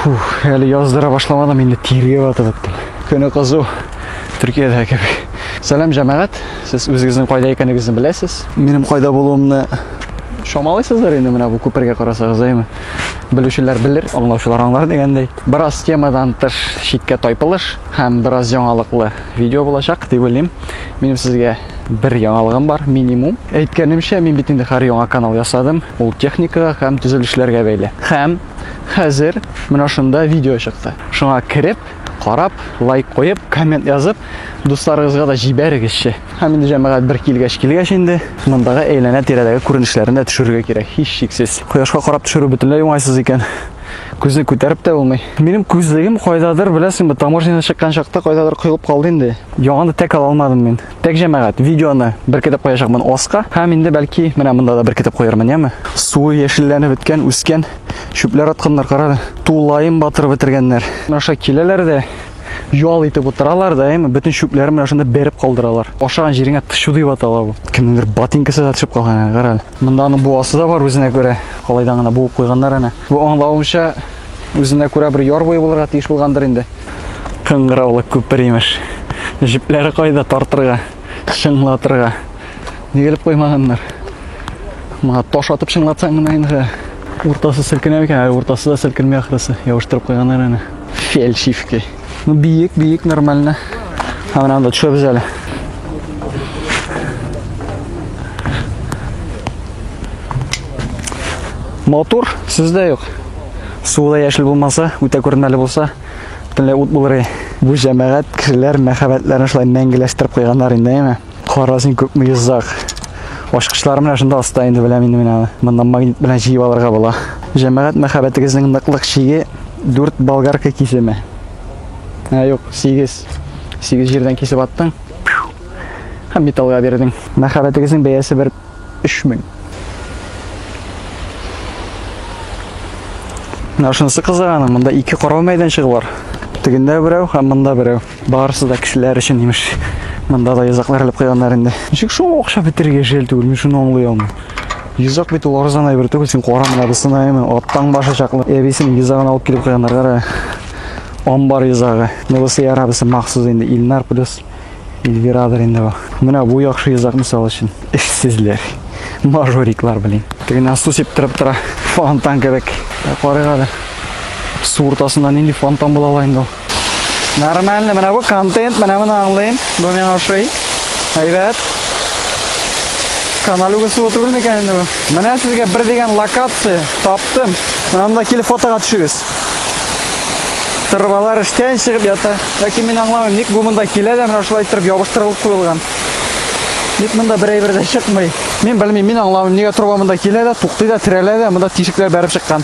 Әлі яздыра башламадым, енді терге батып аттым. Көне қызу Түркияда кеп. Сәлем жәмәғат, сіз өзіңіздің қайда екеніңізді білесіз. Менің қайда болуымны шамалайсыздар енді мына бұл көпірге қарасаңыз аймы. Білушілер білер, аңлаушылар аңлар дегендей. Біраз темадан тыш шетке тайпылыш һәм біраз жаңалыклы видео болашақ деп ойлаймын. Менің сізге бір жаңалығым бар, минимум. Әйткенімше, мен бит инде һәр яңа канал ясадым. Ул техникаға һәм төзелешләргә бәйле. Һәм хәзер менә шунда видео чыкты. Шуңа кирип, қарап, лайк қойып, коммент yazып, достарыңызға да жибәрегезші. Һәм инде җәмәгать бер килгәч инде мондағы әйләнә тирәдәге күренешләрен дә төшерергә кирәк. Һич шиксез. Кояшка карап төшерү бөтенләй уңайсыз икән. Күзне күтәреп тә булмый. Минем күзлегем кайдадыр, беләсеңме, таможнядан чыккан чакта кайдадыр кыйлып калды инде. Яңаны тәк ала алмадым мен. Тәк җәмәгать видеоны беркетеп куячакмын оска. Һәм инде бәлки менә монда да беркетеп куярмын, яме? Суы яшелләнеп беткән, үскән, шүпләр атканнар, карады. Тулайын батырып бетергәннәр. Аша киләләр дә юал итеп утыралар да, яме? Бөтен шүпләрен менә шунда берип калдыралар. Ашаган җиреңә тышу дип атала бу. Кемнеңдер ботинкасы да төшеп калган, каралы. Монда аның буасы да бар үзенә күрә. Калайдан гына буып куйганнар аны. Бу аңлавымча үзенә күрә бер яр буе булырга тиеш булгандыр инде. Кыңгыраулы күпер имеш. Җипләре кайда тартырга, шыңлатырга. Нигә килеп куймаганнар? Мага таш атып шыңлатсаң гына инде. Уртасы селкенә икән, уртасы да селкенмәй ахрысы. Явыштырып куйганнар аны. Фельдшифки. Ну бийек нормально. Һәм анда төшәбез әле. Мотор сездә юк. Суда яшел булмаса, үтә күренмәле булса, бөтенләй ут булыр. Бу җәмәгать кешеләр мәхәббәтләрен шулай мәңгеләштереп куйганнар инде, әйме? Карасын күпме йозак. Ашкычлар менә шунда аста инде беләм инде менә. Моннан магнит белән җыеп алырга була. Җәмәгать мәхәббәтегезнең ныклык чиге 4 болгарка кисеме. Юк, 8 җирдән кисеп аттың. Һәм металлга бирдең. Мәхәббәтегезнең бәясе бер 3000. Нашынсы кызыганың, монда 2 карау мәйданчыгы бар. Тегендә берәү, һәм монда берәү. Барысы да кешеләр өчен имеш. Монда да йозаклар алып куйганнар инде. Ничек шул акча бетергә җәл түгел, мин шуны аңлый алмыйм. Йозак бит ул арзан әйбер түгел, син кара менә бусына әйме, аттан башы чаклы. Әбисен йозагын алып килеп куйганнар, кара. Амбар йозагы. Нәбесе ярабысы махсус инде, Илнар плюс Эльвирадыр инде бу. Менә бу яхшы йозак мисал өчен. Эшсезләр. Мажориклар белән. Тегенә су септиреп тора. Фонтан кебек. Карыгады. Су уртасыннан инде фонтан була ала инде. Нормально, менә бу контент, менә моны аңлыйм. Бу миңа ошый. Әйбәт. Каналыгы су түгел микән инде бу? Менә сезгә бер дигән локация таптым. Менә монда килеп фотога төшегез. Тырбалар эштән чыгып ята. Яки мин аңламыйм, ник бу монда килә дә менә шулай итеп ябыштырылып куелган. Ник монда бер әйбер дә чыкмый. Мин белмим, мин аңламыйм, нигә турба монда килә дә, туктый да, терәлә дә, монда тишекләр бәреп чыккан.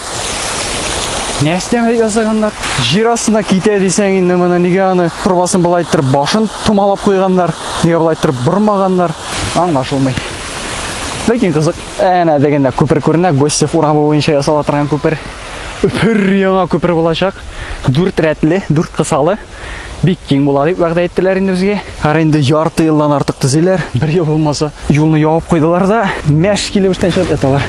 Нәрсәмә ясаганнар? Җир астына китә дисәң инде моны нигә аны турбасын булай итеп башын тумалап куйганнар, нигә булай итеп бормаганнар? Аңлашылмый. Ләкин кызык, әнә дигәндә күпер күренә, Гостев урамы буенча ясала торган күпер. Бер яңа күпер булачак. 4 рәтле, 4 кысалы. Бик киң була дип вәгъдә иттеләр инде безгә. Һәр инде ярты елдан артык төзиләр. Бер ел булмаса, юлны ябып куйдылар да, мәш килеп эштән чыгып яталар.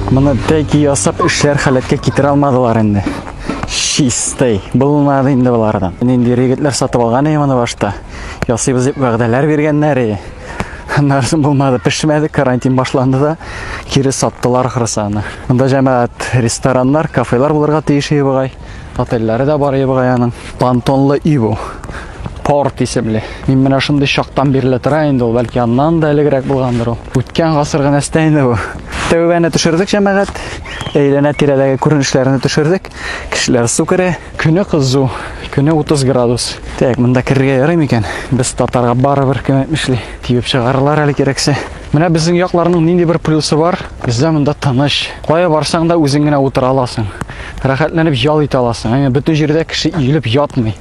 Моны тәки ясап эшләр хәләткә китерә алмадылар инде. Чистый. Булмады инде булардан. Инде регетләр сатып алган иде моны башта. Ясыйбыз дип вәгъдәләр биргәннәр. Нарсын булмады, пешмәде, карантин башланды да, кире саттылар хырсаны. Монда җәмәгать рестораннар, кафелар булырга тиеш бугай. Отельләре дә бар бугай аның. Пантонлы үй бу. Порт исемле. Мин менә шундый шактан бирелә тора инде ул, бәлки аннан да элегрәк булгандыр ул. Үткән гасырга нәрсә инде бу. Тәүбәне төшердек җәмәгать. Әйләнә тирәдәге күренешләрне төшердек. Кешеләр су керә. Көне кызу. Көне 30 градус. Так, монда керергә ярый микән? Без татарга барыбер кем әйтмешли. Тибеп чыгарырлар әле кирәксә. Менә безнең якларның нинди бер плюсы бар? Бездә монда тыныч. Кая барсаң да үзең генә утыра аласың. Рәхәтләнеп ял итә аласың. Әмма бөтен җирдә кеше иелеп ятмый.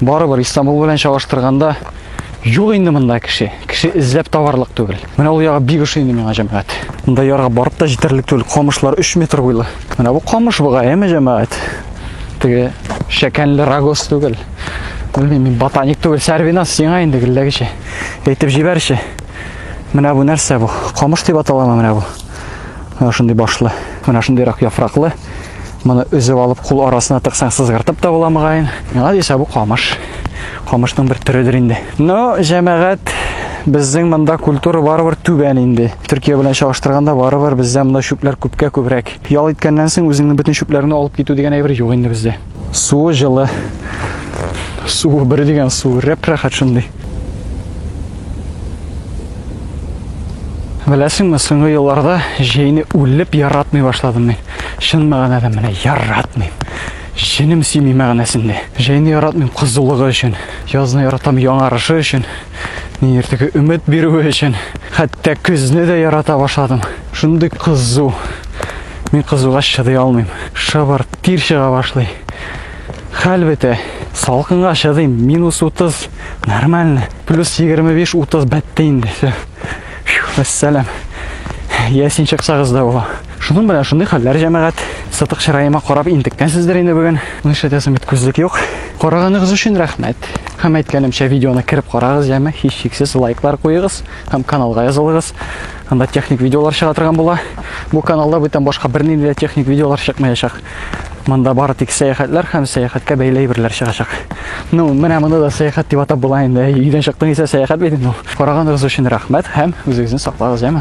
Барыбер Истанбул белән чагыштырганда юк инде монда кеше. Кеше эзләп табарлык түгел. Менә ул ягы бик ошый инде миңа җәмәгать. Монда ярга барып та җитәрлек түгел. Камышлар 3 метр буйлы. Менә бу камыш буга, әмма җәмәгать. Теге шәкәнле рагоз түгел. Белмим, мин ботаник түгел, сәрвинас сиңа инде гелләгечә. Әйтеп җибәрче. Менә бу нәрсә бу? Камыш дип аталама менә бу. Менә шундый башлы. Менә шундыйрак яфраклы. Моны өзеп алып кул арасына тыксаң сызгыртып та була мыгайын. Миңа дисә бу камыш. Камышның бер төрөдер инде. Но җәмәгать, безнең монда культура барыбер түбән инде. Төркия белән чагыштырганда барыбер бездә монда шүпләр күпкә күбрәк. Ял иткәннән соң үзеңнең бөтен шүпләреңне алып китү дигән әйбер юк инде бездә. Суы җылы. Суы бер дигән су, рәхәт шундый. Беләсеңме, соңгы елларда җәйне үлеп яратмый башладым мин. Чын мәгънәдә менә яратмыйм. Җенем сими мәгънәсендә. Җәйне яратмыйм кызулыгы өчен, язны яратам яңарышы өчен, нигертеге өмет бирүе өчен, хәтта көзне дә ярата башладым. Шундый кызу. Мин кызуга чыдый алмыйм. Шабар тир чыга башлый. Хәл бетә. Салкынга чыдыйм. -30 нормально. +25-30 бәтте инде. Вәссәлам. Ясин чыксагыз да була. Шуның белән шундый хәлләр җәмәгать. Сатык чыраема карап интеккәнсездер инде бүген. Нишләтәсем бит күзлек юк. Караганыгыз өчен рәхмәт. Һәм әйткәнемчә видеоны кирип карагыз җәмә. Һич шиксез лайклар куегыз һәм каналга язылыгыз. Анда техник видеолар чыга торган була. Бу каналда бүтән башка бернинди дә техник видеолар чыкмаячак. Монда бары тик сәяхәтләр һәм сәяхәткә бәйле әйберләр чыгачак. Ну, менә монда да сәяхәт дип атап була инде. Өйдән чыктың исә сәяхәт бит инде. Караганыгыз өчен рәхмәт һәм үзегезне саклагыз җәмә.